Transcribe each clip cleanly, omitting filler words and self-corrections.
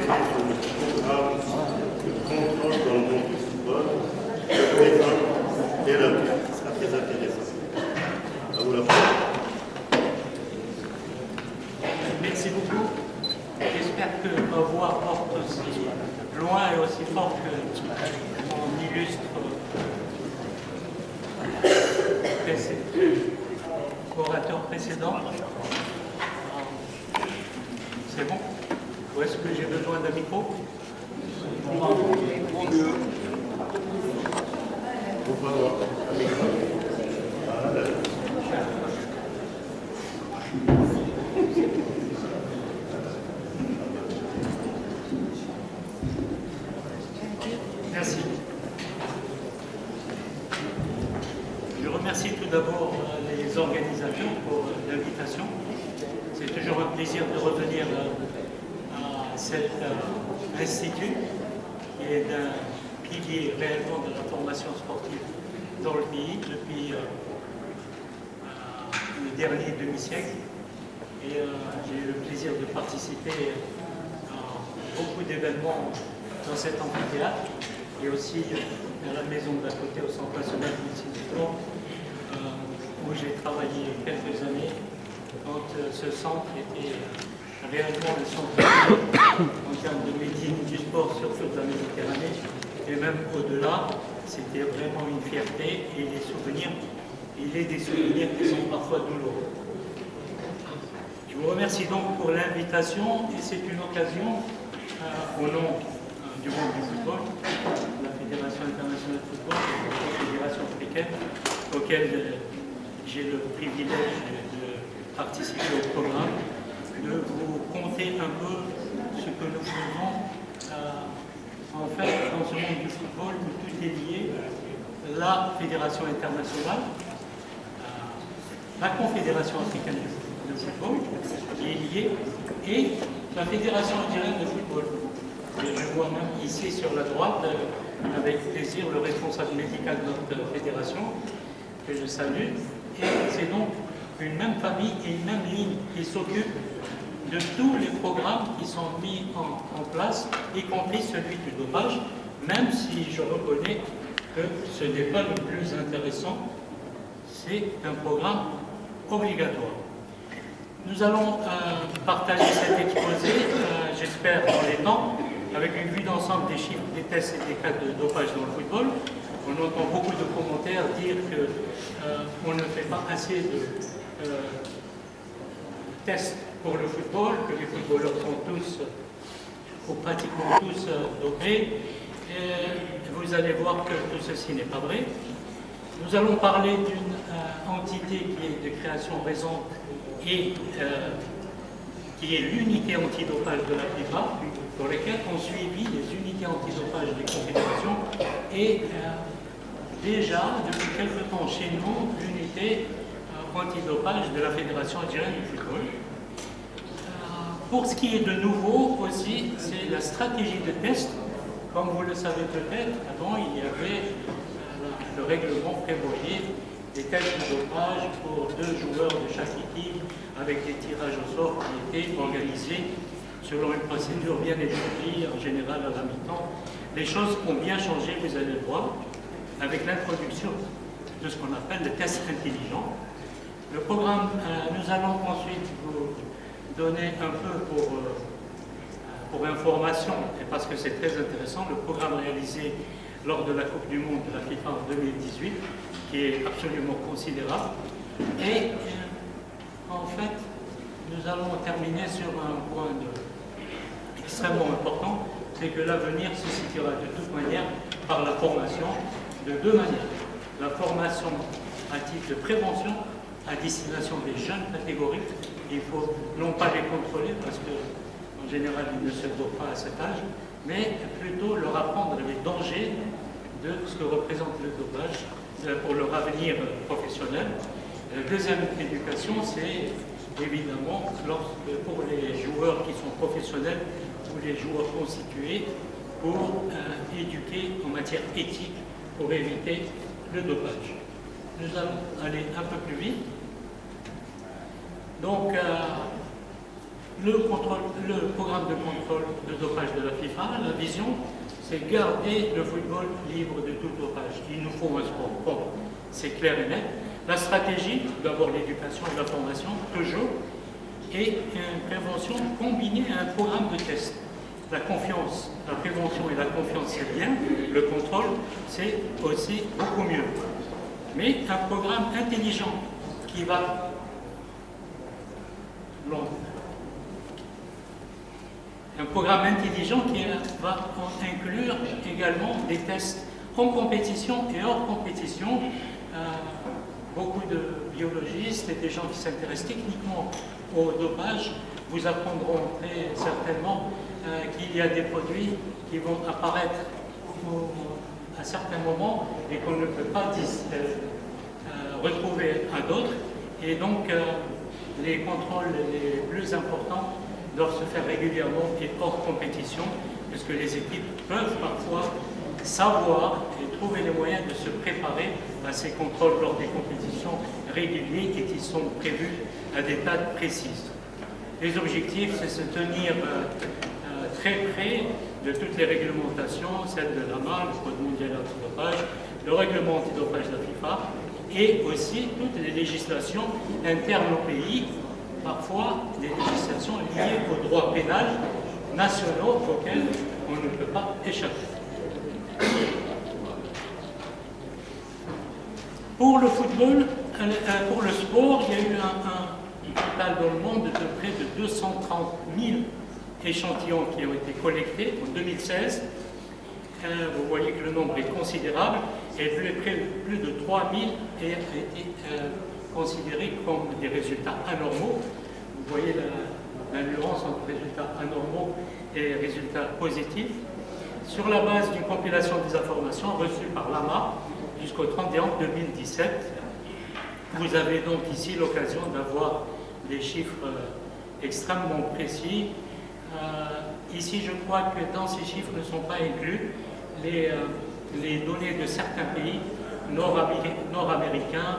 sur le programme de contrôle dans le monde du football, le président et la vie. C'est très intéressant. À vous la parole. Merci beaucoup. J'espère que ma voix porte aussi loin et aussi fort que mon illustre orateur précédent. C'est bon? Ou est-ce que j'ai besoin d'un micro? Merci. Je remercie tout d'abord les organisateurs pour l'invitation. C'est toujours un plaisir de revenir à cet institut qui est un pilier réellement de la formation sportive dans le pays depuis le dernier demi-siècle. Et j'ai eu le plaisir de participer à beaucoup d'événements dans cet amphithéâtre et aussi à la maison d'à côté au Centre national de médecine du sport où j'ai travaillé quelques années quand ce centre était réellement le centre en termes de médecine du sport sur toute la Méditerranée et même au-delà. C'était vraiment une fierté et des souvenirs. Il est des souvenirs qui sont parfois douloureux. Je vous remercie donc pour l'invitation et c'est une occasion au nom du monde du football, de la Fédération internationale de football et de la Fédération africaine, auquel j'ai le privilège de participer au programme, de vous conter un peu ce que nous faisons en fait dans ce monde du football où tout est lié, la Fédération internationale, la Confédération africaine de football qui est liée et la Fédération algérienne de football. Et je vois même ici sur la droite, avec plaisir, le responsable médical de notre fédération, que je salue. Et c'est donc une même famille et une même ligne qui s'occupe de tous les programmes qui sont mis en place, y compris celui du dopage, même si je reconnais que ce n'est pas le plus intéressant, c'est un programme obligatoire. Nous allons partager cet exposé, j'espère dans les temps, avec une vue d'ensemble des chiffres, des tests et des cas de dopage dans le football. On entend beaucoup de commentaires dire qu'on ne fait pas assez de tests pour le football, que les footballeurs sont tous, ou pratiquement tous, dopés. Et vous allez voir que tout ceci n'est pas vrai. Nous allons parler d'une entité qui est de création récente et qui est l'unité antidopage de la FIFA, pour lesquelles ont suivi les unités antidopage des confédérations et déjà, depuis quelque temps chez nous, l'unité antidopage de la Fédération algérienne de football. Pour ce qui est de nouveau aussi, c'est la stratégie de test. Comme vous le savez peut-être, avant il y avait le règlement prévoyait des tests de dopage pour 2 joueurs de chaque équipe avec des tirages au sort qui étaient organisés selon une procédure bien établie, en général à la mi-temps. Les choses ont bien changé, vous allez le voir, avec l'introduction de ce qu'on appelle le test intelligent. Le programme, nous allons ensuite vous donner un peu pour information, et parce que c'est très intéressant, le programme réalisé lors de la Coupe du Monde de la FIFA en 2018, qui est absolument considérable. Et en fait, nous allons terminer sur un point extrêmement important, c'est que l'avenir se situera de toute manière par la formation de 2 manières. La formation à titre de prévention à destination des jeunes catégories. Il faut non pas les contrôler parce qu'en général ils ne se dopent pas à cet âge, mais plutôt leur apprendre les dangers de ce que représente le dopage pour leur avenir professionnel. La deuxième éducation, c'est évidemment pour les joueurs qui sont professionnels ou les joueurs constitués, pour éduquer en matière éthique pour éviter le dopage. Nous allons aller un peu plus vite. Donc, le programme de contrôle de dopage de la FIFA, la vision, c'est garder le football libre de tout dopage. Il nous faut un sport propre, c'est clair et net. La stratégie, d'abord l'éducation et la formation, toujours, et une prévention combinée à un programme de test. La confiance, la prévention et la confiance, c'est bien. Le contrôle, c'est aussi beaucoup mieux. Mais un programme intelligent qui va inclure également des tests en compétition et hors compétition. Beaucoup de biologistes et des gens qui s'intéressent techniquement au dopage vous apprendront très certainement qu'il y a des produits qui vont apparaître à certains moments et qu'on ne peut pas retrouver à d'autres. Et donc, les contrôles les plus importants doivent se faire régulièrement et hors compétition, puisque les équipes peuvent parfois savoir et trouver les moyens de se préparer à ces contrôles lors des compétitions régulières et qui sont prévus à des dates précises. Les objectifs, c'est se tenir très près de toutes les réglementations, celles de l'AMA, le Code mondial antidopage, le règlement antidopage de la FIFA, et aussi toutes les législations internes au pays, parfois des législations liées au droit pénal nationaux auxquels on ne peut pas échapper. Pour le football, pour le sport, il y a eu un total dans le monde de près de 230 000 échantillons qui ont été collectés en 2016. Vous voyez que le nombre est considérable et plus de 3 000 ont été considérés comme des résultats anormaux. Vous voyez la nuance entre résultats anormaux et résultats positifs. Sur la base d'une compilation des informations reçues par l'AMA jusqu'au 31 2017, vous avez donc ici l'occasion d'avoir des chiffres extrêmement précis. Ici, je crois que dans ces chiffres ne sont pas inclus les données de certains pays nord-américains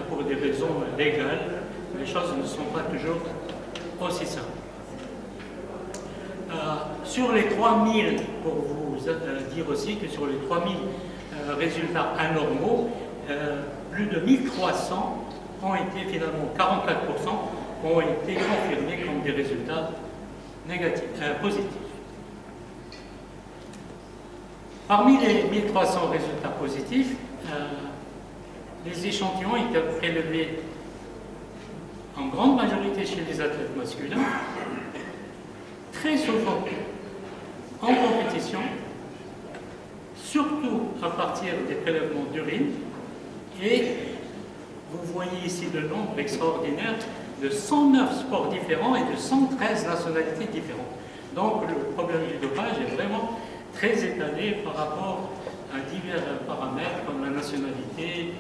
pour des raisons légales. Les choses ne sont pas toujours aussi simples. Sur les 3000, pour vous dire aussi que sur les 3000 résultats anormaux, plus de 1300 ont été finalement, 44% ont été confirmés comme des résultats négatifs, positifs. Parmi les 1300 résultats positifs, les échantillons étaient prélevés en grande majorité chez les athlètes masculins, très souvent en compétition, surtout à partir des prélèvements d'urine, et vous voyez ici le nombre extraordinaire de 109 sports différents et de 113 nationalités différentes. Donc le problème du dopage est vraiment très étalé par rapport à divers paramètres comme la nationalité,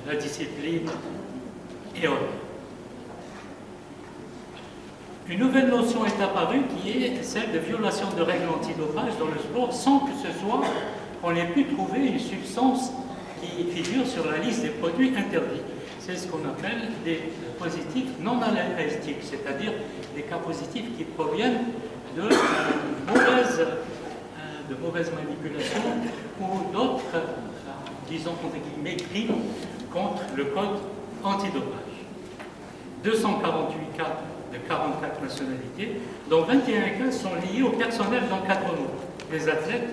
la discipline et autres. Une nouvelle notion est apparue qui est celle de violation de règles antidopage dans le sport sans que ce soit qu'on ait pu trouver une substance qui figure sur la liste des produits interdits. C'est ce qu'on appelle des positifs non allergiques, c'est-à-dire des cas positifs qui proviennent de mauvaises manipulations ou d'autres, disons entre guillemets, crimes contre le code antidopage. 248 cas de 44 nationalités, dont 21 cas sont liés au personnel d'encadrement des athlètes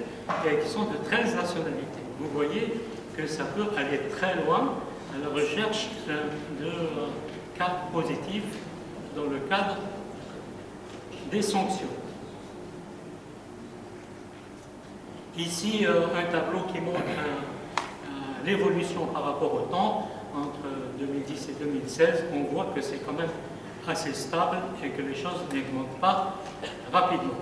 qui sont de 13 nationalités. Vous voyez que ça peut aller très loin à la recherche de cas positifs dans le cadre des sanctions. Ici, un tableau qui montre l'évolution par rapport au temps entre 2010 et 2016. On voit que c'est quand même assez stable et que les choses n'augmentent pas rapidement.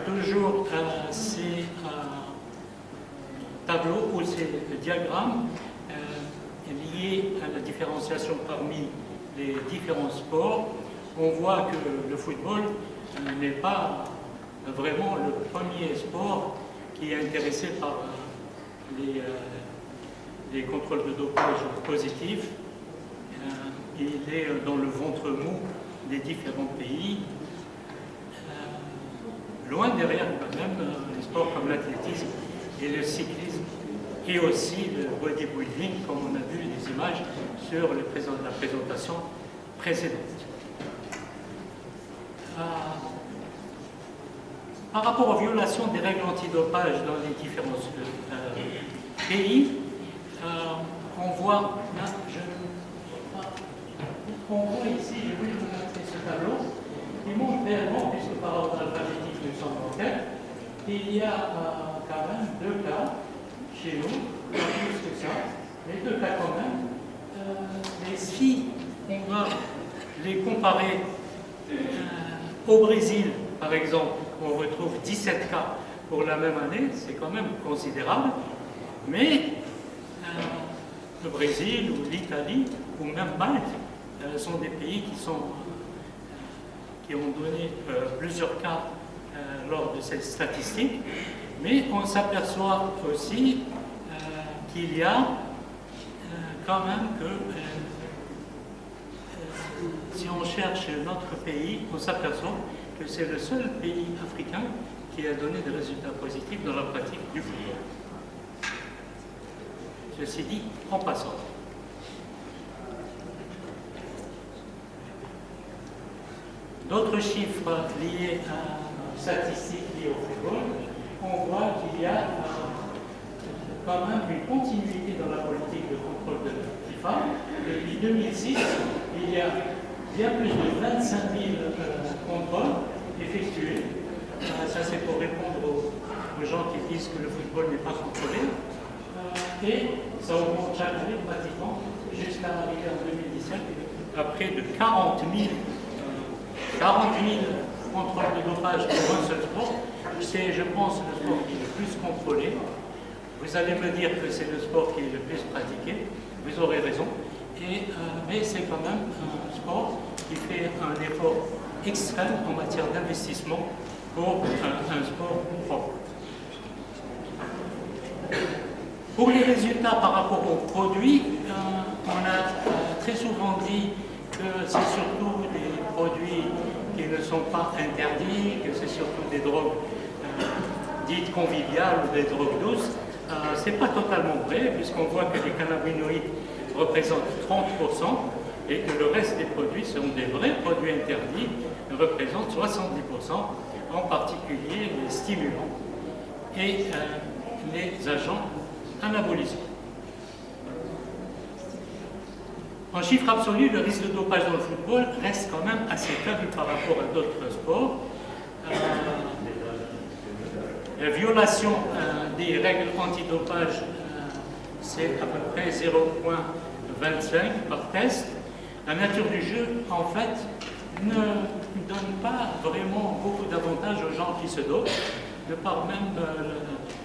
Toujours ces tableaux ou ces diagrammes liés à la différenciation parmi les différents sports, on voit que le football n'est pas vraiment le premier sport qui est intéressé par les contrôles de dopage positifs. il est dans le ventre mou des différents pays. Loin derrière quand même les sports comme l'athlétisme et le cyclisme et aussi le bodybuilding, comme on a vu les images sur la présentation précédente. Par rapport aux violations des règles antidopage dans les différents pays, on voit ici, je vais vous montrer ce tableau, qui montre réellement, puisque par ordre alphabétique nous sommes en tête, qu'il y a quand même 2 cas chez nous, pas plus que ça, les 2 cas quand même. Mais si on va les comparer au Brésil, par exemple, on retrouve 17 cas pour la même année, c'est quand même considérable, mais le Brésil ou l'Italie ou même Malte sont des pays qui ont donné plusieurs cas lors de cette statistique, mais on s'aperçoit aussi qu'il y a quand même que si on cherche notre pays, on s'aperçoit que c'est le seul pays africain qui a donné des résultats positifs dans la pratique du football. Ceci dit, en passant. D'autres chiffres liés à statistiques liées au football, on voit qu'il y a quand même une continuité dans la politique de contrôle de la FIFA. Depuis 2006, il y a bien plus de 25 000 contrôles effectués. Ça, c'est pour répondre aux gens qui disent que le football n'est pas contrôlé. Et ça augmente chaque année pratiquement, jusqu'à arriver en 2017 à près de 40 000 contrôles de dopage pour un seul sport. C'est, je pense, le sport qui est le plus contrôlé. Vous allez me dire que c'est le sport qui est le plus pratiqué. Vous aurez raison. Mais c'est quand même un sport qui fait un effort extrême en matière d'investissement pour un sport propre. Pour les résultats par rapport aux produits, on a très souvent dit que c'est surtout des produits qui ne sont pas interdits, que c'est surtout des drogues dites conviviales ou des drogues douces. Ce n'est pas totalement vrai, puisqu'on voit que les cannabinoïdes représentent 30% et que le reste des produits sont des vrais produits interdits, représentent 70%, en particulier les stimulants et les agents anabolisants. En chiffre absolu, le risque de dopage dans le football reste quand même assez faible par rapport à d'autres sports. La violation des règles antidopage, c'est à peu près 0,25 par test. La nature du jeu, en fait, ne donne pas vraiment beaucoup d'avantages aux gens qui se dopent, de par même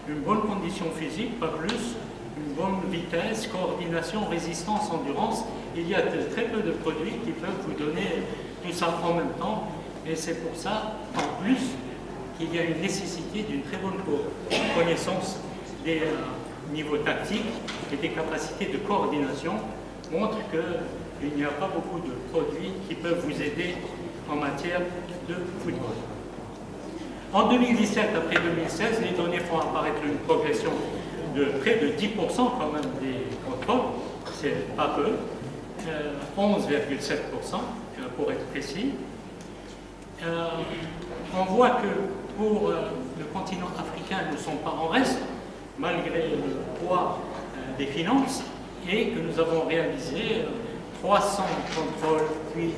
une bonne condition physique, pas plus, une bonne vitesse, coordination, résistance, endurance. Il y a très peu de produits qui peuvent vous donner tout ça en même temps, et c'est pour ça, en plus, qu'il y a une nécessité d'une très bonne connaissance des niveaux tactiques et des capacités de coordination, montre qu'il n'y a pas beaucoup de produits qui peuvent vous aider en matière de football. En 2017, après 2016, les données font apparaître une progression de près de 10% quand même des contrôles, c'est pas peu, 11,7% pour être précis. On voit que pour le continent africain, nous ne sommes pas en reste, malgré le poids des finances, et que nous avons réalisé 300 contrôles, puis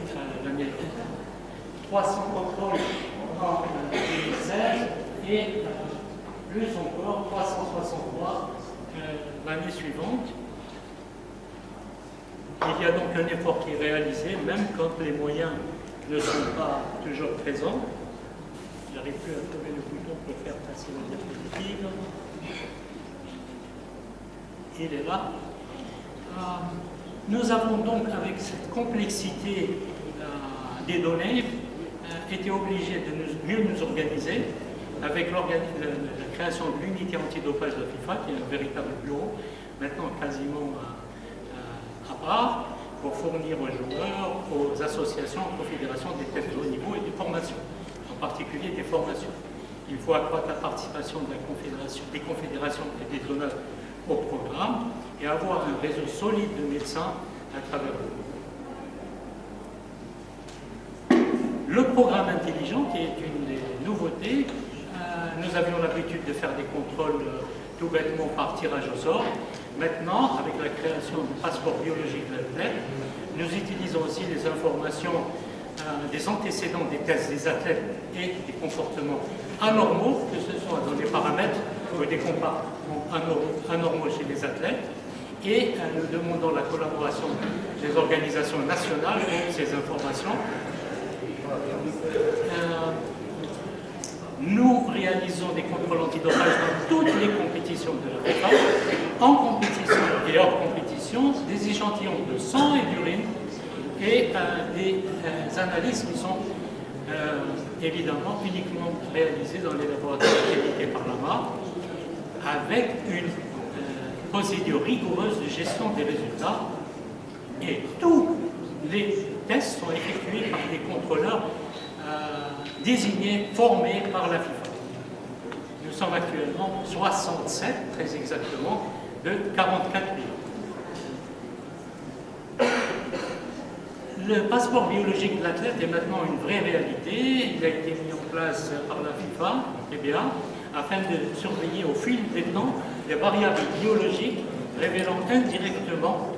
300 contrôles en 2016, et plus encore 363 l'année suivante. Il y a donc un effort qui est réalisé, même quand les moyens ne sont pas toujours présents. J'arrive plus à trouver le bouton pour faire passer la diapositive. Il est là. Nous avons donc, avec cette complexité des données, été obligés de mieux nous organiser avec la création de l'unité antidopage de la FIFA, qui est un véritable bureau, maintenant quasiment à part, pour fournir aux joueurs, aux associations, aux confédérations des tests de haut niveau et des formations, en particulier des formations. Il faut accroître la participation de des confédérations et des donneurs au programme et avoir un réseau solide de médecins à travers le monde. Le programme intelligent, qui est une des nouveautés, nous avions l'habitude de faire des contrôles tout bêtement par tirage au sort. Maintenant, avec la création du passeport biologique de l'athlète, nous utilisons aussi les informations des antécédents des tests des athlètes et des comportements anormaux, que ce soit dans les paramètres ou des comportements anormaux chez les athlètes. Et nous demandons la collaboration des organisations nationales pour ces informations. Nous réalisons des contrôles antidopage dans toutes les compétitions de la FIFA, en compétition et hors compétition, des échantillons de sang et d'urine et des analyses qui sont évidemment uniquement réalisées dans les laboratoires accrédités par l'AMA, avec une procédure rigoureuse de gestion des résultats. Et tous les tests sont effectués par des contrôleurs désignés, formés par la FIFA. Nous sommes actuellement 67, très exactement, de 44 pays. Le passeport biologique de l'athlète est maintenant une vraie réalité. Il a été mis en place par la FIFA, très bien, afin de surveiller au fil des temps les variables biologiques révélant indirectement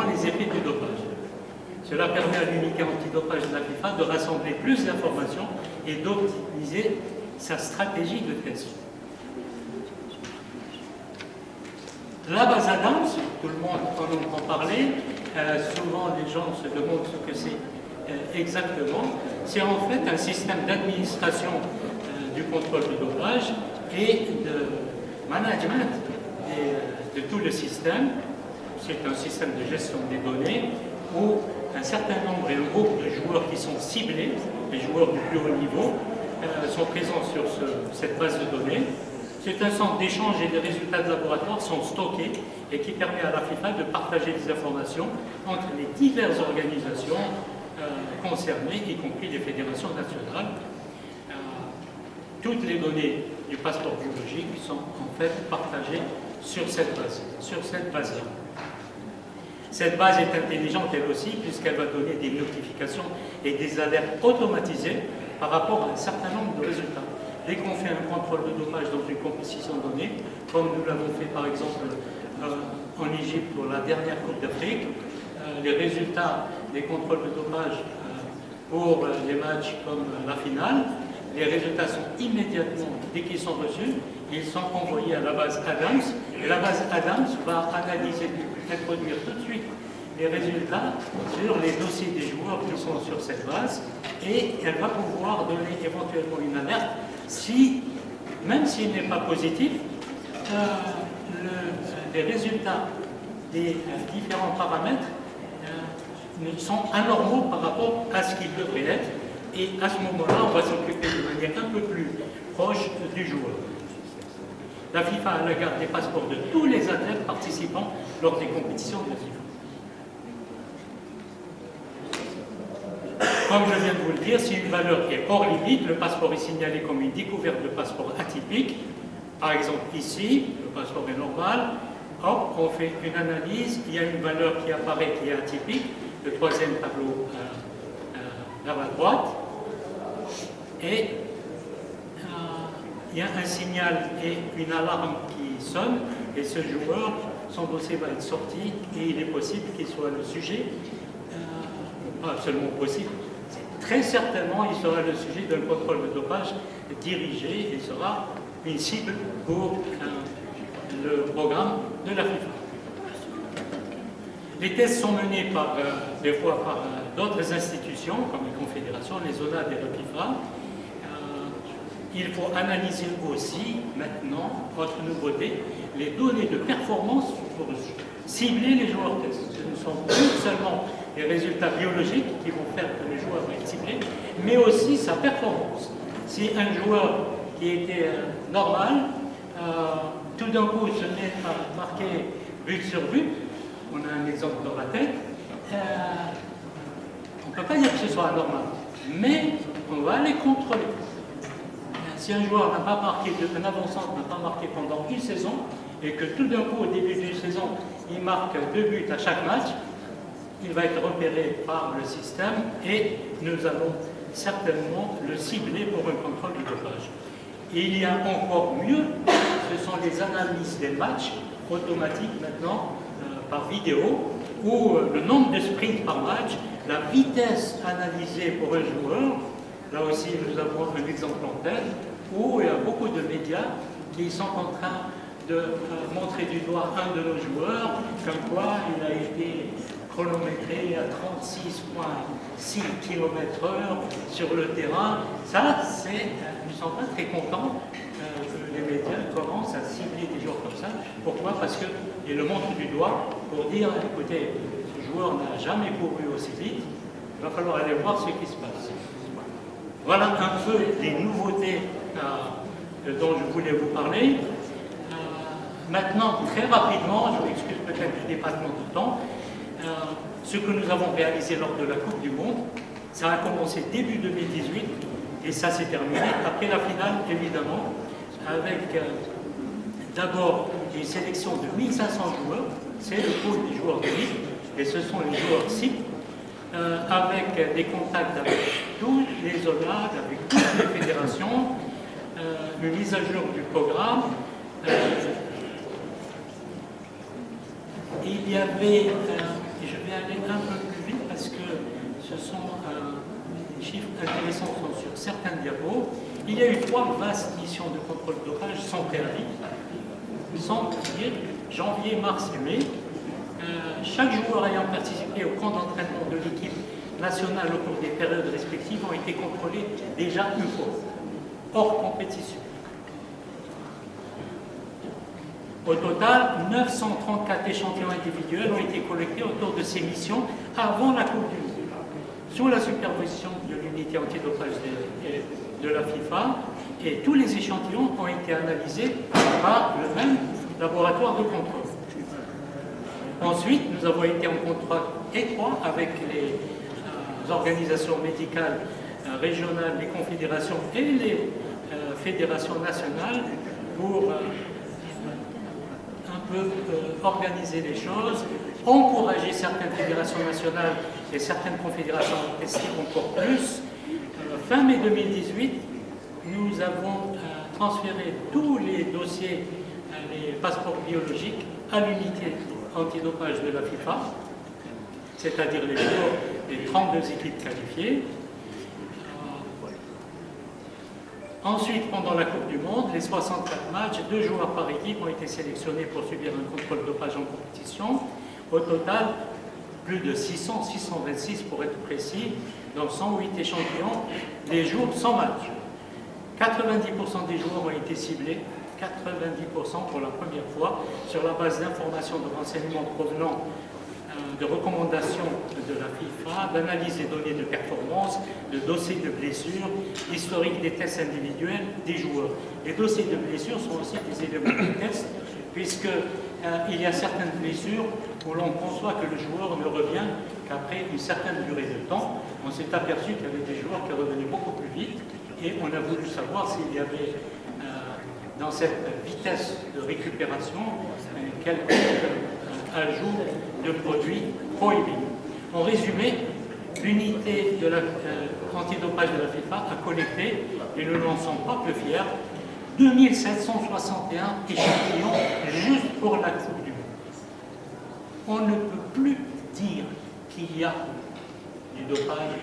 les effets du dopage. Cela permet à l'unité antidopage de la FIFA de rassembler plus d'informations et d'optimiser sa stratégie de test. La base Adams, tout le monde en entend parler, souvent les gens se demandent ce que c'est exactement. C'est en fait un système d'administration du contrôle de dopage et de management de tout le système. C'est un système de gestion des données où un certain nombre et un groupe de joueurs qui sont ciblés, les joueurs du plus haut niveau, sont présents sur cette base de données. C'est un centre d'échange et les résultats de laboratoire sont stockés et qui permet à la FIFA de partager des informations entre les diverses organisations concernées, y compris les fédérations nationales. Toutes les données du passeport biologique sont en fait partagées sur cette base-là. Cette base est intelligente elle aussi, puisqu'elle va donner des notifications et des alertes automatisées par rapport à un certain nombre de résultats. Dès qu'on fait un contrôle de dopage dans une compétition donnée, comme nous l'avons fait par exemple en Égypte pour la dernière Coupe d'Afrique, les résultats des contrôles de dopage pour les matchs comme la finale, les résultats sont immédiatement, dès qu'ils sont reçus, ils sont envoyés à la base Adams, et la base Adams va analyser, introduire tout de suite les résultats sur les dossiers des joueurs qui sont sur cette base, et elle va pouvoir donner éventuellement une alerte si, même s'il n'est pas positif, les résultats des différents paramètres sont anormaux par rapport à ce qu'ils devraient être, et à ce moment-là, on va s'occuper de manière un peu plus proche du joueur. La FIFA a la garde des passeports de tous les athlètes participants lors des compétitions de la FIFA. Comme je viens de vous le dire, si une valeur est hors limite, le passeport est signalé comme une découverte de passeport atypique. Par exemple, ici, le passeport est normal. Hop, on fait une analyse, il y a une valeur qui apparaît qui est atypique, le troisième tableau vers la droite, et il y a un signal et une alarme qui sonne, et ce joueur, son dossier va être sorti, et il est possible qu'il soit le sujet, pas seulement possible, très certainement il sera le sujet d'un contrôle de dopage dirigé, et sera une cible pour le programme de la FIFA. Les tests sont menés des fois par d'autres institutions, comme les confédérations, les ONAD et la FIFA. Il faut analyser aussi, maintenant, autre nouveauté, les données de performance pour cibler les joueurs tests. Ce ne sont plus seulement les résultats biologiques qui vont faire que le joueur va être ciblé, mais aussi sa performance. Si un joueur qui était normal, tout d'un coup se met à marquer but sur but, on a un exemple dans la tête, on ne peut pas dire que ce soit anormal, mais on va aller contrôler. Si un joueur n'a pas marqué, un avant-centre n'a pas marqué pendant une saison, et que tout d'un coup, au début d'une saison, il marque 2 buts à chaque match, il va être repéré par le système et nous allons certainement le cibler pour un contrôle du dopage. Et il y a encore mieux, ce sont les analyses des matchs automatiques maintenant par vidéo, où le nombre de sprints par match, la vitesse analysée pour un joueur, là aussi nous avons un exemple en tête, où il y a beaucoup de médias qui sont en train de montrer du doigt un de nos joueurs, comme quoi il a été chronométré à 36,6 km/h sur le terrain. Ça, ils ne sont pas très contents que les médias commencent à cibler des joueurs comme ça. Pourquoi? Parce qu'ils le montrent du doigt pour dire, écoutez, ce joueur n'a jamais couru aussi vite, il va falloir aller voir ce qui se passe. Voilà un peu les nouveautés dont je voulais vous parler. Maintenant, très rapidement, je m'excuse peut-être du dépassement du temps, ce que nous avons réalisé lors de la Coupe du Monde, ça a commencé début 2018 et ça s'est terminé après la finale, évidemment, avec d'abord une sélection de 1500 joueurs, c'est le pool des joueurs d'élite, et ce sont les joueurs cibles, avec des contacts avec tous les OLAD, avec toutes les fédérations, une mise à jour du programme. Il y avait, je vais aller un peu plus vite parce que ce sont des chiffres intéressants sur certains diapos. Il y a eu 3 vastes missions de contrôle de dopage sans préavis, sans dire janvier, mars et mai. Chaque joueur ayant participé au camp d'entraînement de l'équipe nationale au cours des périodes respectives ont été contrôlés déjà une fois, hors compétition. Au total, 934 échantillons individuels ont été collectés autour de ces missions avant la Coupe du Monde, sous la supervision de l'unité antidopage de la FIFA, et tous les échantillons ont été analysés par le même laboratoire de contrôle. Ensuite, nous avons été en contact étroit avec les organisations médicales régionales, les confédérations et les fédérations nationales pour organiser les choses, encourager certaines fédérations nationales et certaines confédérations à tester encore plus. Fin mai 2018, nous avons transféré tous les dossiers, les passeports biologiques à l'unité antidopage de la FIFA, c'est-à-dire les joueurs des 32 équipes qualifiées. Ensuite, pendant la Coupe du Monde, les 64 matchs, 2 joueurs par équipe ont été sélectionnés pour subir un contrôle dopage en compétition. Au total, plus de 626 pour être précis, dans 108 échantillons, les jours sans match. 90% des joueurs ont été ciblés, 90% pour la première fois, sur la base d'informations, de renseignements provenant de recommandations de la FIFA, d'analyse des données de performance, de dossiers de blessures, historique des tests individuels des joueurs. Les dossiers de blessures sont aussi des éléments de test, puisqu'il y a certaines blessures où l'on conçoit que le joueur ne revient qu'après une certaine durée de temps. On s'est aperçu qu'il y avait des joueurs qui revenaient beaucoup plus vite, et on a voulu savoir s'il y avait dans cette vitesse de récupération quelques ajouts de produits prohibés. En résumé, l'unité de antidopage de la FIFA a collecté, et nous n'en sommes pas peu fiers, 2761 échantillons juste pour la Coupe du Monde. On ne peut plus dire qu'il y a du dopage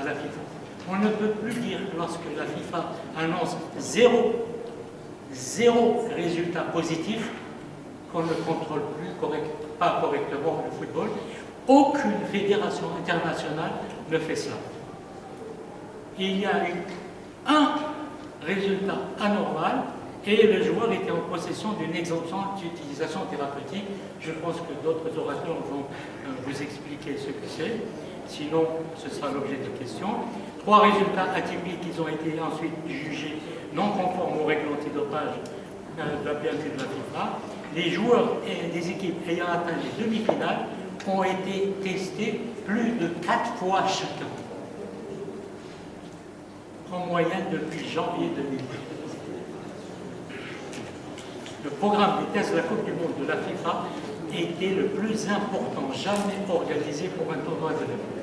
à la FIFA. On ne peut plus dire, lorsque la FIFA annonce zéro résultat positif, qu'on ne contrôle pas correctement le football. Aucune fédération internationale ne fait cela. Il y a eu un résultat anormal et le joueur était en possession d'une exemption d'utilisation thérapeutique. Je pense que d'autres orateurs vont vous expliquer ce que c'est. Sinon, ce sera l'objet de questions. 3 résultats atypiques, ils ont été ensuite jugés non conformes aux règles antidopage de la PMU de la FIFA, les joueurs et des équipes ayant atteint les demi-finales ont été testés plus de 4 fois chacun, en moyenne depuis janvier 2020. Le programme des tests de la Coupe du Monde de la FIFA était le plus important jamais organisé pour un tournoi de l'Europe.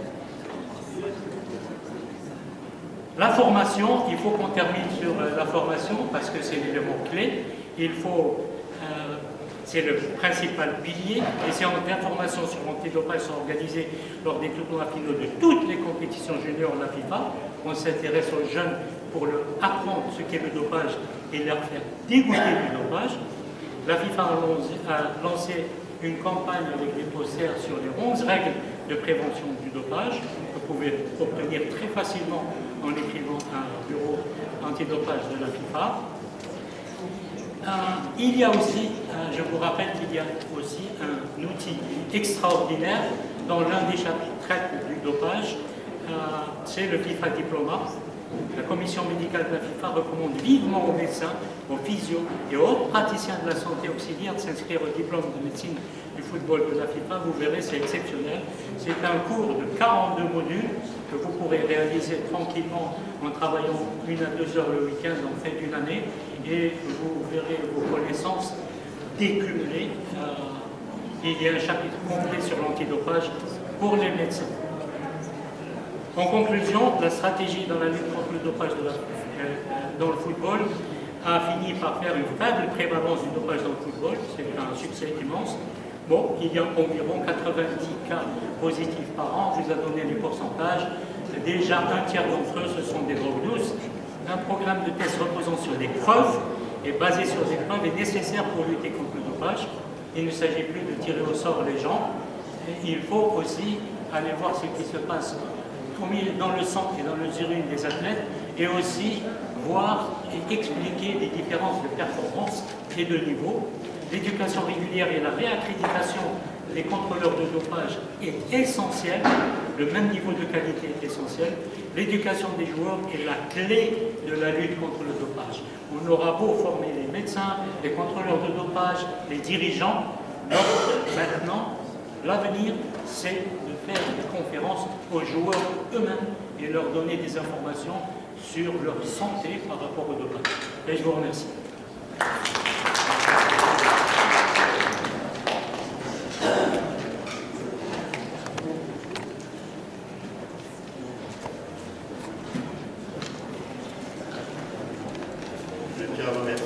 La formation, il faut qu'on termine sur la formation parce que c'est l'élément clé. C'est le principal pilier. Les séances d'information sur l'antidopage sont organisées lors des tournois finaux de toutes les compétitions juniors de la FIFA. On s'intéresse aux jeunes pour leur apprendre ce qu'est le dopage et leur faire dégoûter du dopage. La FIFA a lancé une campagne avec des posters sur les 11 règles de prévention du dopage que vous pouvez obtenir très facilement en écrivant à un bureau antidopage de la FIFA. Il y a aussi, je vous rappelle qu'il y a aussi un outil extraordinaire dans l'un des chapitres traite du dopage, c'est le FIFA Diploma. La commission médicale de la FIFA recommande vivement aux médecins, aux physios et aux autres praticiens de la santé auxiliaire de s'inscrire au diplôme de médecine du football de la FIFA. Vous verrez, c'est exceptionnel. C'est un cours de 42 modules que vous pourrez réaliser tranquillement en travaillant 1 à 2 heures le week-end en fin d'une année et vous verrez vos connaissances décumulées. Il y a un chapitre complet sur l'antidopage pour les médecins. En conclusion, la stratégie dans la lutte contre le dopage dans le football a fini par faire une faible prévalence du dopage dans le football. C'est un succès immense. Bon, il y a environ 90 cas positifs par an. Je vous ai donné les pourcentages. Déjà, un tiers d'entre eux, ce sont des drogues douces. Un programme de tests reposant sur des preuves et basé sur des preuves est nécessaire pour lutter contre le dopage. Il ne s'agit plus de tirer au sort les gens. Il faut aussi aller voir ce qui se passe dans le sang et dans les urines des athlètes et aussi voir et expliquer les différences de performance et de niveau. L'éducation régulière et la réaccréditation des contrôleurs de dopage est essentielle, le même niveau de qualité est essentiel. L'éducation des joueurs est la clé de la lutte contre le dopage. On aura beau former les médecins, les contrôleurs de dopage, les dirigeants, maintenant, l'avenir, c'est de faire des conférences aux joueurs eux-mêmes et leur donner des informations sur leur santé par rapport au dopage. Et je vous remercie. Je tiens à remercier